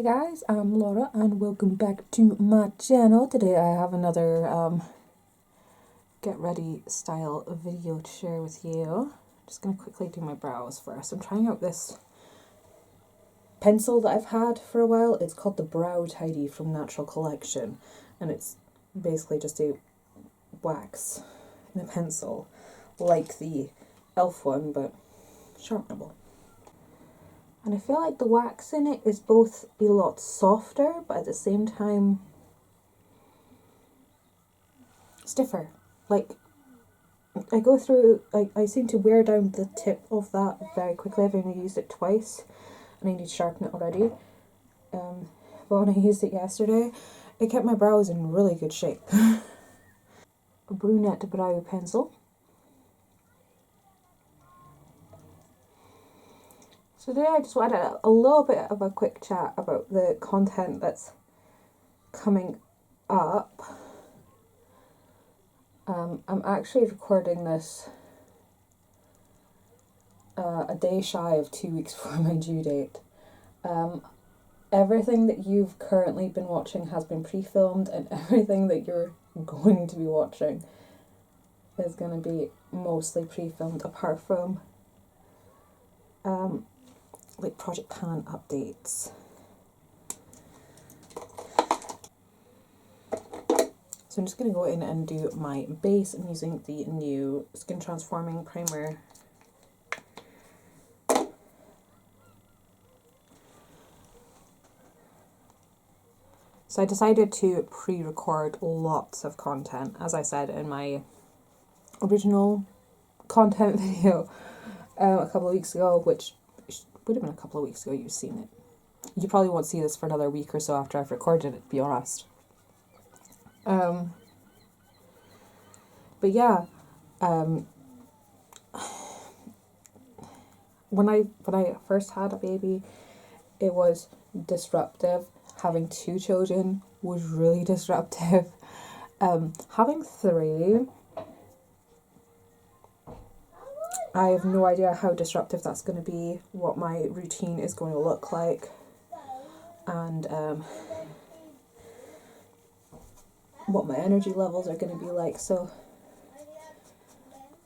guys, I'm Laura and welcome back to my channel. Today I have another get ready style video to share with you. Just going to quickly do my brows first. I'm trying out this pencil that I've had for a while. It's called the Brow Tidy from Natural Collection, and it's basically just a wax in a pencil like the e.l.f. one, but sharpenable. And I feel like the wax in it is both a lot softer, but at the same time stiffer. Like, I go through, I seem to wear down the tip of that very quickly. I've only used it twice, and I need to sharpen it already. But when I used it yesterday, it kept my brows in really good shape. A brunette brow pencil. So today I just wanted a little bit of a quick chat about the content that's coming up. I'm actually recording this a day shy of 2 weeks before my due date. Everything that you've currently been watching has been pre-filmed, and everything that you're going to be watching is going to be mostly pre-filmed, apart from like Project Pan updates. So I'm just going to go in and do my base. I'm using the new Skin Transforming Primer. So I decided to pre-record lots of content, as I said in my original content video a couple of weeks ago, which would have been a couple of weeks ago you've seen it. You probably won't see this for another week or so after I've recorded it, to be honest. But yeah, when I first had a baby, it was disruptive. Having 2 children was really disruptive. Having 3, I have no idea how disruptive that's going to be, what my routine is going to look like, and what my energy levels are going to be like. So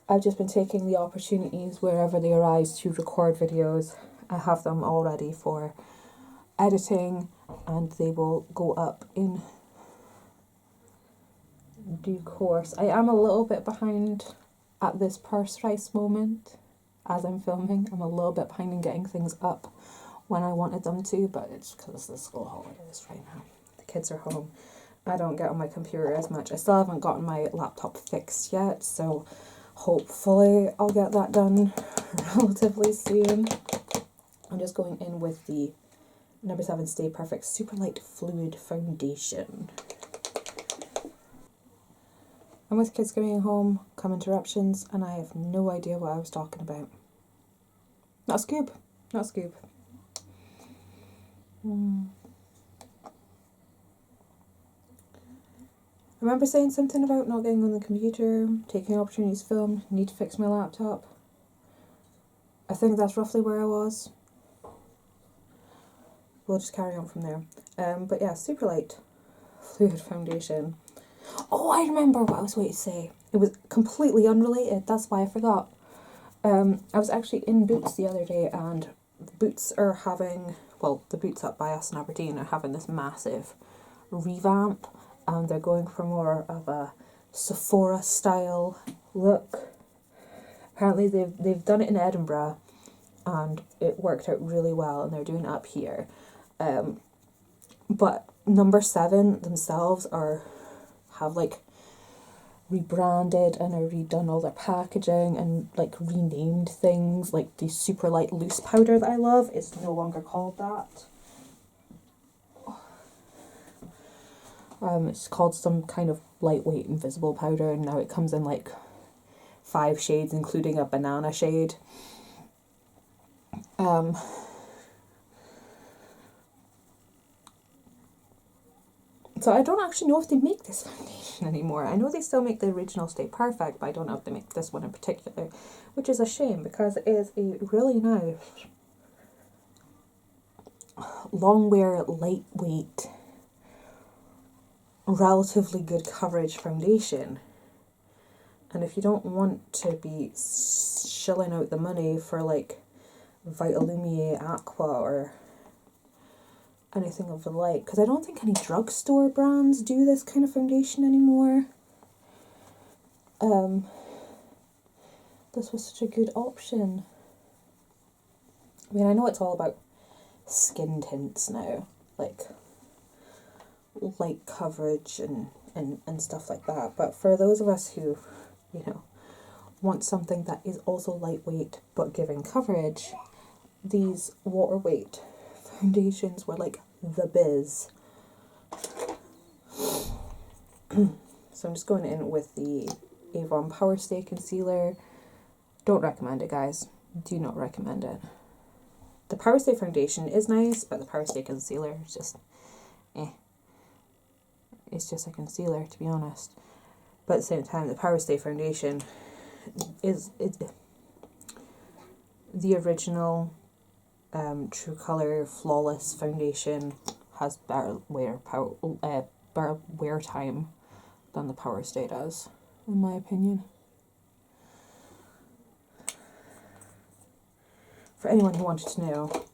I've just been taking the opportunities wherever they arise to record videos. I have them all ready for editing, and they will go up in due course. I am a little bit behind at this precise moment as I'm filming. I'm a little bit behind in getting things up when I wanted them to, but it's because the school holidays right now. The kids are home. I don't get on my computer as much. I still haven't gotten my laptop fixed yet, so hopefully I'll get that done relatively soon. I'm just going in with the number 7 Stay Perfect Super Light Fluid Foundation. I'm with kids coming home, come interruptions, and I have no idea what I was talking about. Not a scoop. Not a scoop. I remember saying something about not getting on the computer, taking opportunities to film, need to fix my laptop. I think that's roughly where I was. We'll just carry on from there. But yeah, Super Light Fluid Foundation. Oh, I remember what I was waiting to say. It was completely unrelated. That's why I forgot. I was actually in Boots the other day, and Boots are having, well, the Boots up by us in Aberdeen are having this massive revamp, and they're going for more of a Sephora style look. Apparently they've done it in Edinburgh, and it worked out really well, and they're doing it up here. But number 7 themselves have like rebranded and are redone all their packaging and like renamed things. Like the Super Light Loose Powder that I love is no longer called that. It's called some kind of lightweight invisible powder, and now it comes in like 5 shades, including a banana shade. So I don't actually know if they make this foundation anymore. I know they still make the original Stay Perfect, but I don't know if they make this one in particular, which is a shame because it is a really nice long wear, lightweight, relatively good coverage foundation. And if you don't want to be shelling out the money for like Vitalumiere Aqua or anything of the like, because I don't think any drugstore brands do this kind of foundation anymore. This was such a good option. I mean, I know it's all about skin tints now, like light coverage and stuff like that, but for those of us who, you know, want something that is also lightweight but giving coverage, these water weight foundations were like the biz. So I'm just going in with the Avon Power Stay Concealer. Don't recommend it, guys. Do not recommend it. The Power Stay foundation is nice, but the Power Stay Concealer is just It's just a concealer, to be honest. But at the same time, the Power Stay foundation is the original True Colour Flawless foundation has better wear time than the Power Stay does, in my opinion. For anyone who wanted to know.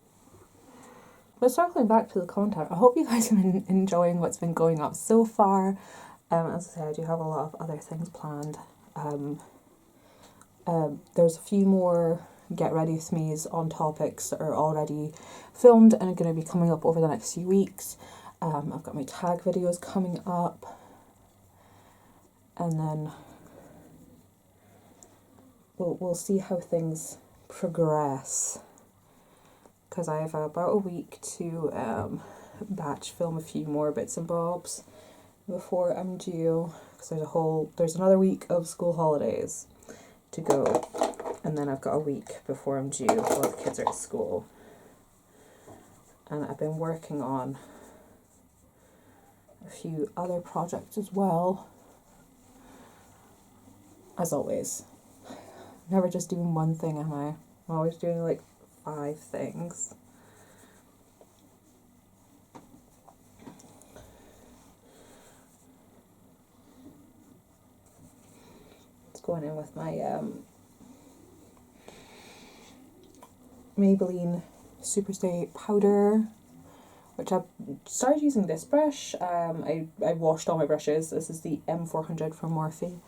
But circling back to the content, I hope you guys have been enjoying what's been going up so far. As I say, I do have a lot of other things planned. There's a few more Get Ready With Me's on topics that are already filmed and are going to be coming up over the next few weeks. I've got my tag videos coming up. And then we'll see how things progress. Because I have about a week to batch film a few more bits and bobs before I'm due. Because there's another week of school holidays to go, and then I've got a week before I'm due while the kids are at school. And I've been working on a few other projects as well. As always, never just doing one thing, am I? I'm always doing like 5 things. It's going in with my Maybelline Superstay powder, which I've started using this brush. I washed all my brushes. This is the M400 from Morphe,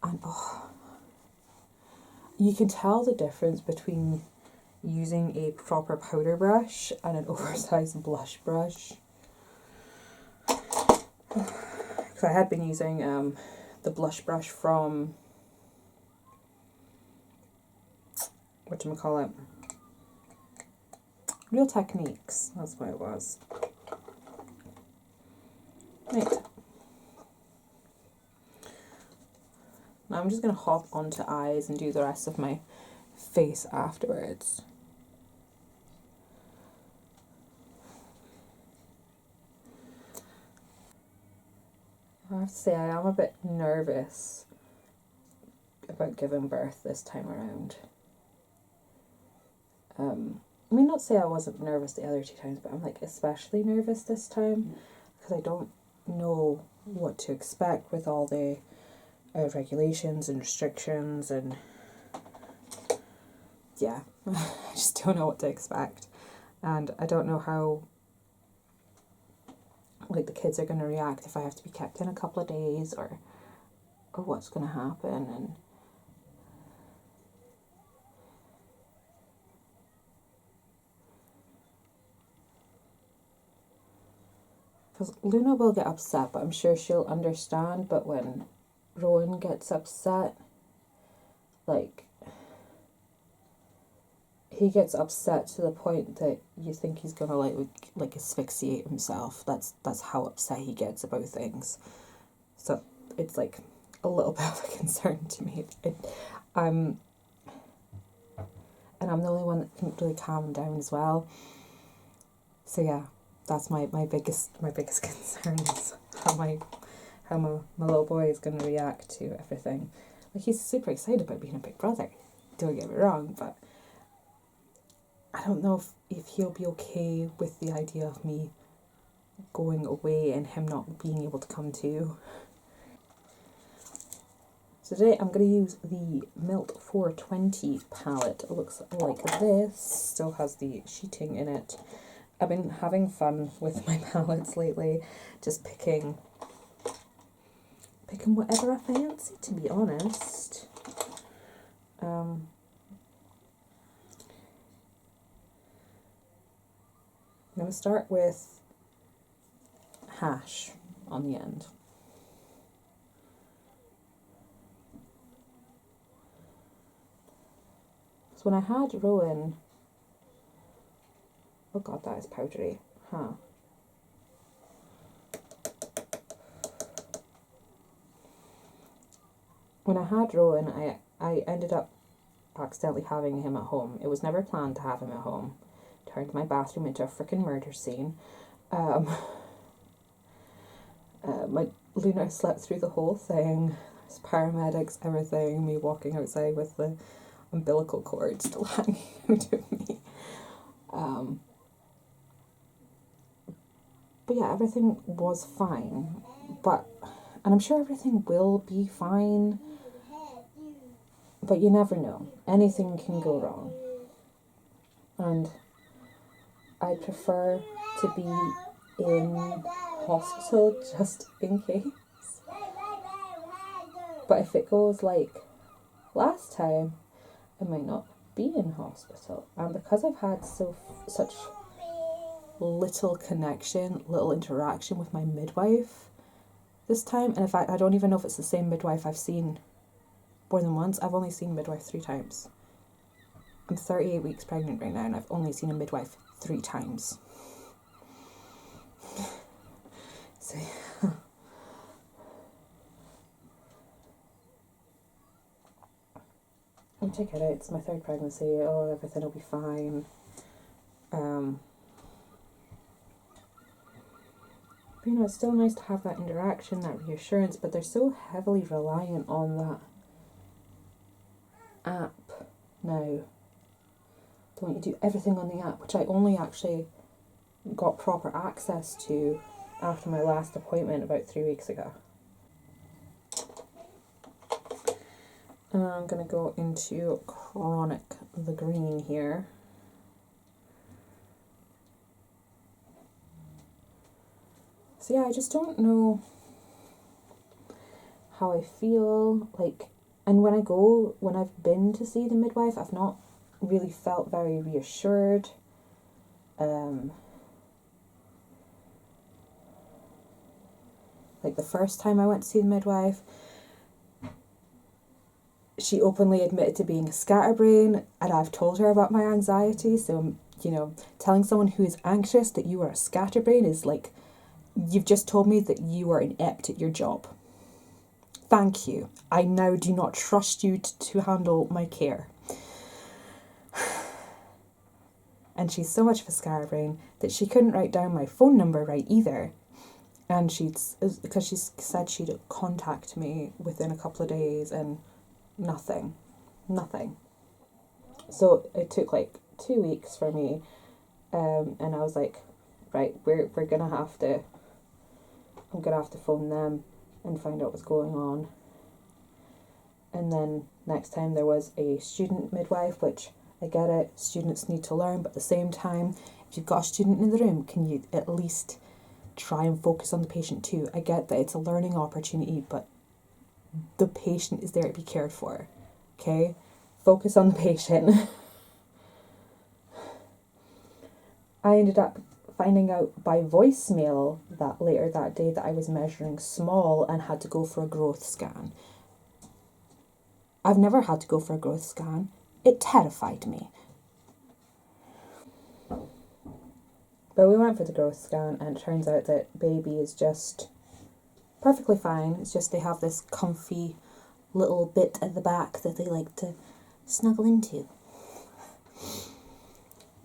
and you can tell the difference between using a proper powder brush and an oversized blush brush. So I had been using the blush brush from whatchamacallit, Real Techniques, that's what it was. Right. Now I'm just going to hop onto eyes and do the rest of my face afterwards. I have to say I am a bit nervous about giving birth this time around. I mean, not say I wasn't nervous the other 2 times, but I'm like especially nervous this time because I don't know what to expect with all the regulations and restrictions, and yeah, I just don't know what to expect, and I don't know how like the kids are going to react if I have to be kept in a couple of days, or what's going to happen. And because Luna will get upset, but I'm sure she'll understand. But when Rowan gets upset, like, he gets upset to the point that you think he's gonna like asphyxiate himself. That's how upset he gets about things. So it's like a little bit of a concern to me. And I'm the only one that can really calm him down as well. So yeah, that's my biggest concern is how my little boy is gonna react to everything. Like, he's super excited about being a big brother. Don't get me wrong, but I don't know if he'll be okay with the idea of me going away and him not being able to come too. So today I'm going to use the Melt 420 palette. It looks like this, still has the sheeting in it. I've been having fun with my palettes lately, just picking whatever I fancy, to be honest. I'm going to start with Hash on the end. So when I had Rowan, oh god, that is powdery, huh? When I had Rowan, I ended up accidentally having him at home. It was never planned to have him at home. Turned my bathroom into a freaking murder scene. My Luna slept through the whole thing. There's paramedics, everything. Me walking outside with the umbilical cord still hanging out of me. But yeah, everything was fine. And I'm sure everything will be fine. But you never know. Anything can go wrong. And I'd prefer to be in hospital just in case. But if it goes like last time, I might not be in hospital. And because I've had such little connection, little interaction with my midwife this time, and in fact I don't even know if it's the same midwife I've seen more than once. I've only seen midwife 3 times. I'm 38 weeks pregnant right now and I've only seen a midwife 3 times. So I'll check it out. It's my 3rd pregnancy. Oh, everything will be fine. But you know, it's still nice to have that interaction, that reassurance, but they're so heavily reliant on that app now. They want you to do everything on the app, which I only actually got proper access to after my last appointment about 3 weeks ago. And I'm going to go into Chronic, the green here. So yeah, I just don't know how I feel, like, and when I've been to see the midwife, I've not really felt very reassured. Like the first time I went to see the midwife, she openly admitted to being a scatterbrain, and I've told her about my anxiety, so, you know, telling someone who is anxious that you are a scatterbrain is like, you've just told me that you are inept at your job. Thank you. I now do not trust you to handle my care. And she's so much of a scatterbrain that she couldn't write down my phone number right either. And because she said she'd contact me within a couple of days, and nothing. So it took like 2 weeks for me, and I was like, right, I'm gonna have to phone them and find out what's going on. And then next time there was a student midwife, which I get it, students need to learn, but at the same time, if you've got a student in the room, can you at least try and focus on the patient too? I get that it's a learning opportunity, but the patient is there to be cared for, okay? Focus on the patient. I ended up finding out by voicemail that later that day that I was measuring small and had to go for a growth scan. I've never had to go for a growth scan. It terrified me. But we went for the growth scan, and it turns out that baby is just perfectly fine. It's just they have this comfy little bit at the back that they like to snuggle into.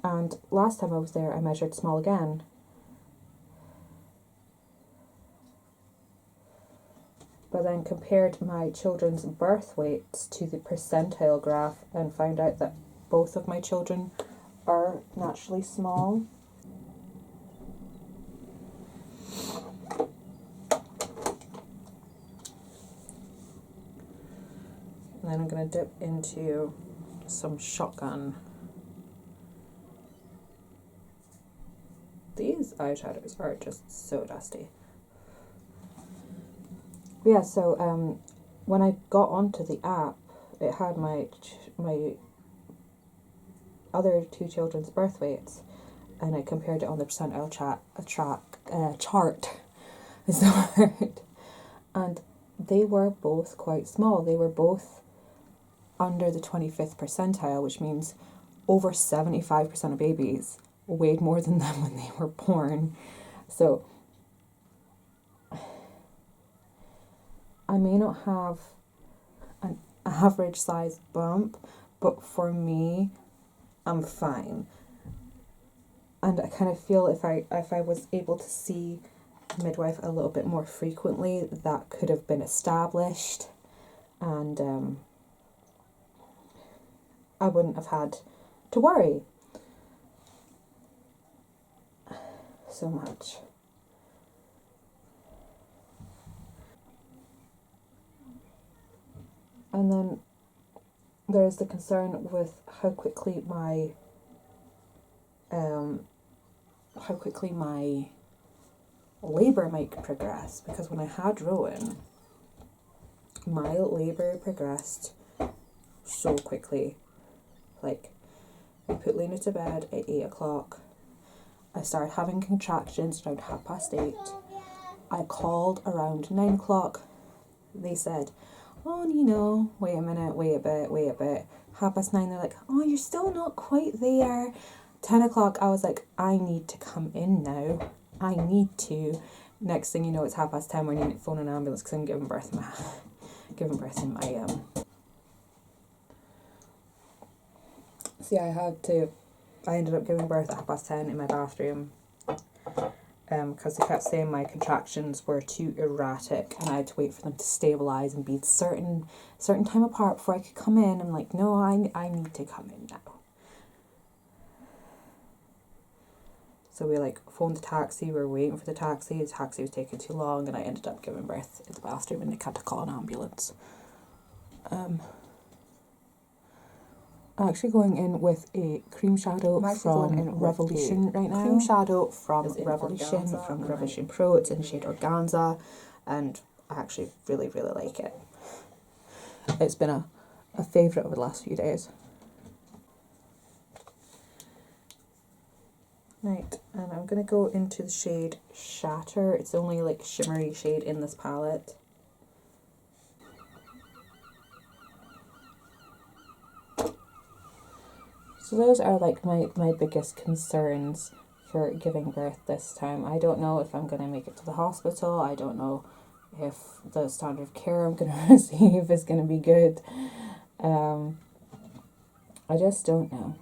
And last time I was there, I measured small again. But then compared my children's birth weights to the percentile graph and found out that both of my children are naturally small. And then I'm going to dip into some Shotgun. These eyeshadows are just so dusty. Yeah, so when I got onto the app, it had my other two children's birth weights, and I compared it on the percentile chart is the word, and they were both quite small. They were both under the 25th percentile, which means over 75% of babies weighed more than them when they were born. So I may not have an average size bump, but for me, I'm fine. And I kind of feel if I was able to see midwife a little bit more frequently, that could have been established, and I wouldn't have had to worry so much. And then there's the concern with how quickly my labour might progress, because when I had Rowan, my labour progressed so quickly. Like, we put Luna to bed at 8 o'clock. I started having contractions around 8:30. I called around 9 o'clock. They said, oh, you know, wait a minute, wait a bit. 9:30, they're like, oh, you're still not quite there. 10 o'clock, I was like, I need to come in now. I need to. Next thing you know, it's 10:30 when you need to phone an ambulance because I'm giving birth in my So yeah, I ended up giving birth at 10:30 in my bathroom, because they kept saying my contractions were too erratic and I had to wait for them to stabilise and be certain time apart before I could come in. I'm like, no, I need to come in now. So we phoned the taxi, we were waiting for the taxi was taking too long, and I ended up giving birth in the bathroom and they had to call an ambulance. I'm actually going in with a cream shadow from Revolution right now. Cream shadow from Revolution Pro. It's in the shade Organza, and I actually really, really like it. It's been a favourite over the last few days. Right, and I'm going to go into the shade Shatter. It's the only shimmery shade in this palette. So those are my biggest concerns for giving birth this time. I don't know if I'm going to make it to the hospital. I don't know if the standard of care I'm going to receive is going to be good. I just don't know.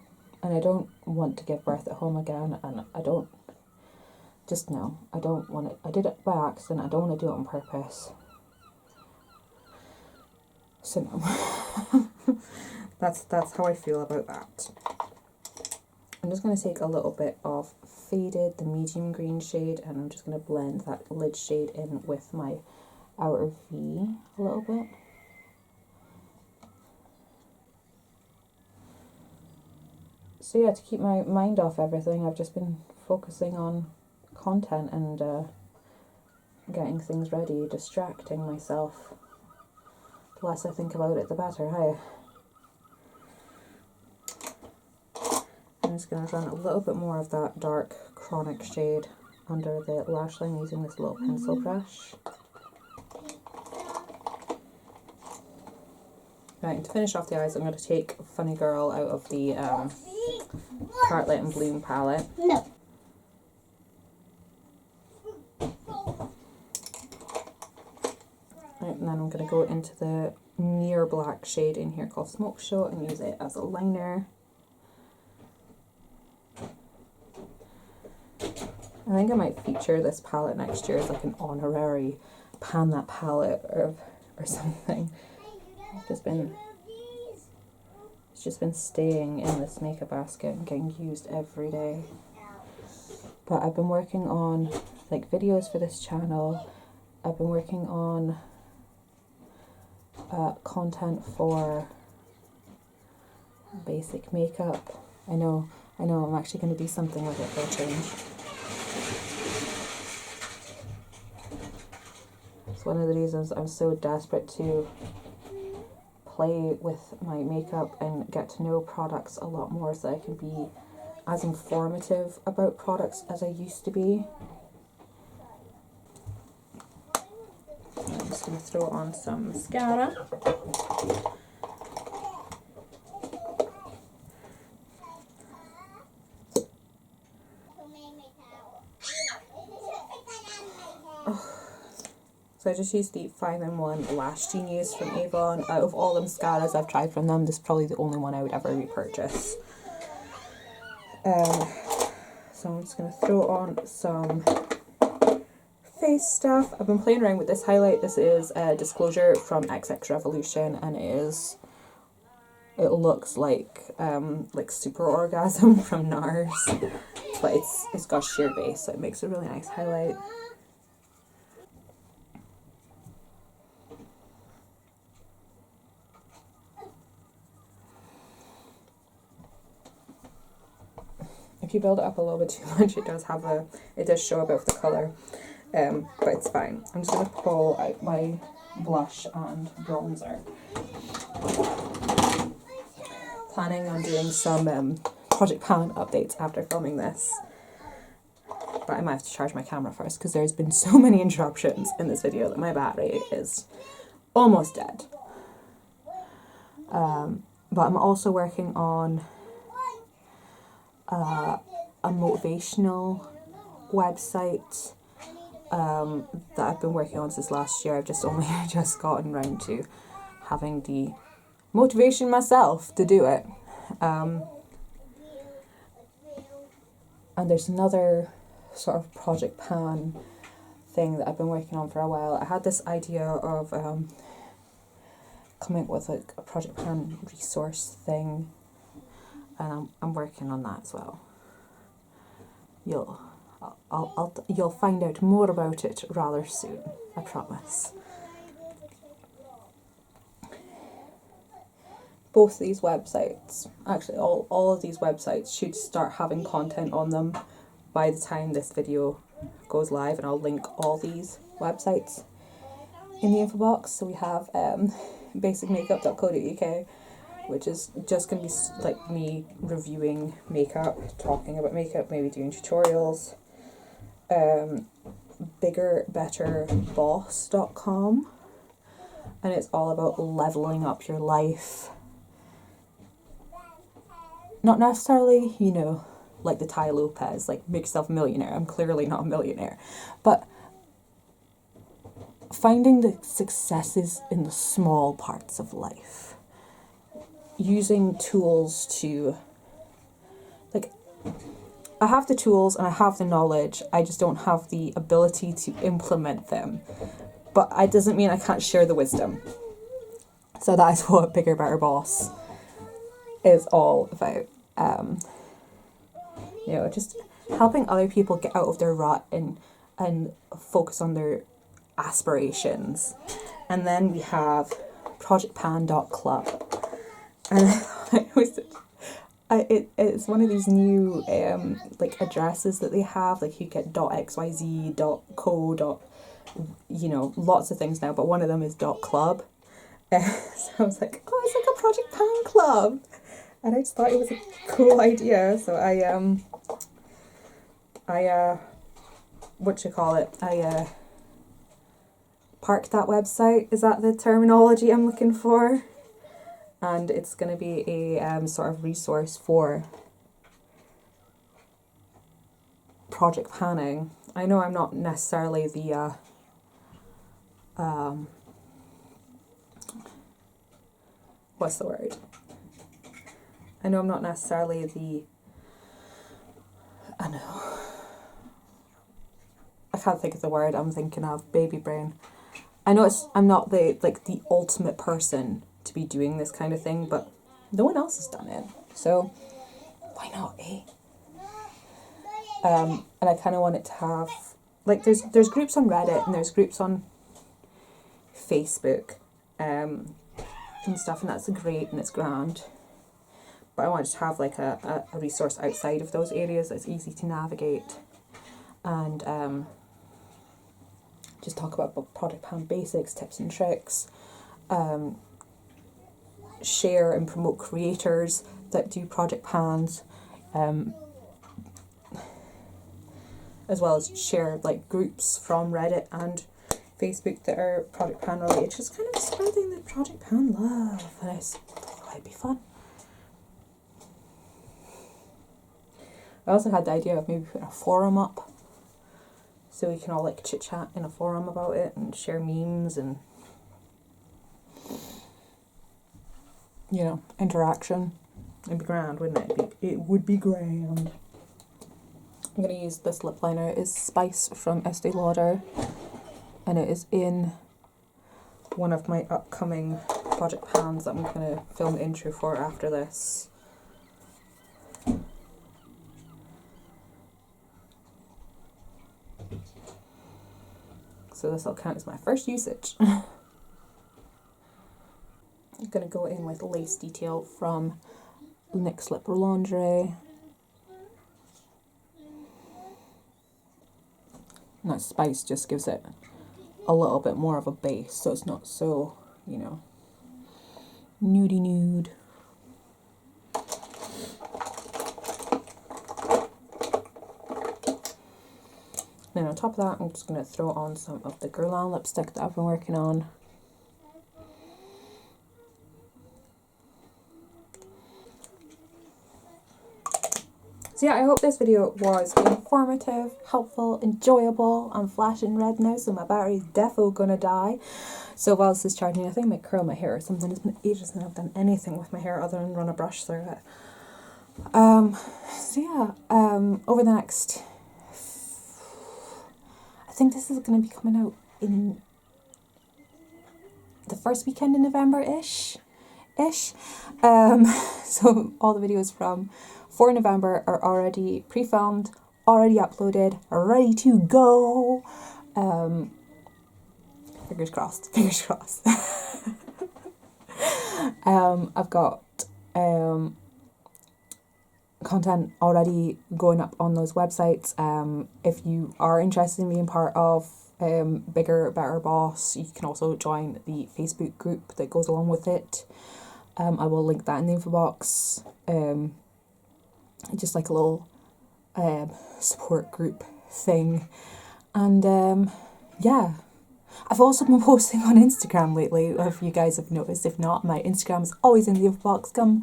And I don't want to give birth at home again, and I don't want it. I did it by accident. I don't want to do it on purpose. So no. That's how I feel about that. I'm just going to take a little bit of Faded, the medium green shade, and I'm just going to blend that lid shade in with my Outer V a little bit. So yeah, to keep my mind off everything, I've just been focusing on content and getting things ready, distracting myself. The less I think about it, the better, hey? I'm just going to run a little bit more of that dark Chronic shade under the lash line using this little pencil brush. Right, and to finish off the eyes, I'm going to take Funny Girl out of the Tartlet and Bloom palette. No. Right, and then I'm going to go into the near black shade in here called Smoke Show and use it as a liner. I think I might feature this palette next year as an honorary Pan That Palette or something. It's just been staying in this makeup basket and getting used every day. But I've been working on like videos for this channel. I've been working on content for basic makeup. I know I'm actually going to do something with it for a change. It's one of the reasons I'm so desperate to play with my makeup and get to know products a lot more so I can be as informative about products as I used to be. I'm just going to throw on some mascara. So I just used the 5-in-1 Lash Genius from Avon. Out of all the mascaras I've tried from them, this is probably the only one I would ever repurchase. So I'm just going to throw on some face stuff. I've been playing around with this highlight. This is Disclosure from XX Revolution, and it looks like Super Orgasm from Noir, but it's got sheer base, so it makes a really nice highlight. If you build it up a little bit too much, it does show a bit of the colour, but it's fine. I'm just going to pull out my blush and bronzer. Planning on doing some Project Pan updates after filming this, but I might have to charge my camera first because there's been so many interruptions in this video that my battery is almost dead. But I'm also working on a motivational website that I've been working on since last year. I've just only just gotten around to having the motivation myself to do it. And there's another sort of Project Pan thing that I've been working on for a while. I had this idea of coming up with like a Project Pan resource thing, and I'm working on that as well. You'll find out more about it rather soon, I promise. Both these websites, actually all of these websites should start having content on them by the time this video goes live, and I'll link all these websites in the info box. So we have basicmakeup.co.uk, which is just going to be like me reviewing makeup, talking about makeup, maybe doing tutorials. Biggerbetterboss.com, and it's all about leveling up your life. Not necessarily, like the Tai Lopez, like make yourself a millionaire. I'm clearly not a millionaire, but finding the successes in the small parts of life. Using tools to, like, I have the tools and I have the knowledge, I just don't have the ability to implement them. But it doesn't mean I can't share the wisdom. So that is what Bigger Better Boss is all about. Just helping other people get out of their rut and focus on their aspirations. And then we have projectpan.club. And it's one of these new like addresses that they have. Like you get .xyz, .co, lots of things now, but one of them is .club. So I was like, oh, it's like a Project Pan club, and I just thought it was a cool idea. So I parked that website. Is that the terminology I'm looking for? And it's going to be a sort of resource for project panning. I know I'm not necessarily the what's the word? I know I'm not necessarily the, I can't think of the word I'm thinking of, baby brain. I'm not the ultimate person to be doing this kind of thing, but no one else has done it, so why not, eh? And I kind of want it to have, like, there's groups on Reddit and there's groups on Facebook, and stuff, and that's great and it's grand. But I want to have like a resource outside of those areas that's easy to navigate, and just talk about product pan basics, tips and tricks, share and promote creators that do project pans, as well as share like groups from Reddit and Facebook that are project pan related, just kind of spreading the project pan love, and I thought it'd be fun. I also had the idea of maybe putting a forum up, so we can all like chit chat in a forum about it and share memes and, you know, interaction. It'd be grand, wouldn't it? It would be grand. I'm going to use this lip liner. It's Spice from Estee Lauder, and it is in one of my upcoming project pans that I'm going to film the intro for after this. So this will count as my first usage. I'm going to go in with lace detail from NYX Lip Lingerie. And that Spice just gives it a little bit more of a base, so it's not so, you know, nudie nude. Then on top of that, I'm just going to throw on some of the Guerlain lipstick that I've been working on. So yeah, I hope this video was informative, helpful, enjoyable. I'm flashing red now, so my battery's defo gonna die. So while this is charging, I think I might curl my hair or something. It's been ages since I've done anything with my hair other than run a brush through it. So yeah, over the next, I think this is going to be coming out in the first weekend in November-ish. So all the videos from 4 November are already pre-filmed, already uploaded, ready to go. Fingers crossed, fingers crossed. I've got content already going up on those websites. If you are interested in being part of Bigger, Better Boss, you can also join the Facebook group that goes along with it. I will link that in the info box. Just like a little support group thing. And yeah, I've also been posting on Instagram lately, if you guys have noticed. If not, my Instagram is always in the info box. Come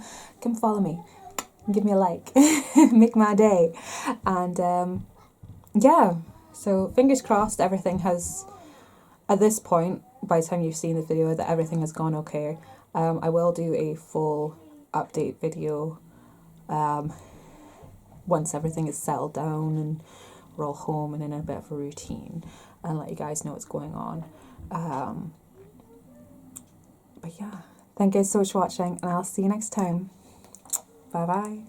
follow me. Give me a like. Make my day. And yeah, so fingers crossed everything has, at this point, by the time you've seen the video, that everything has gone okay. I will do a full update video once everything is settled down and we're all home and in a bit of a routine, and let you guys know what's going on. But yeah, thank you guys so much for watching, and I'll see you next time. Bye bye.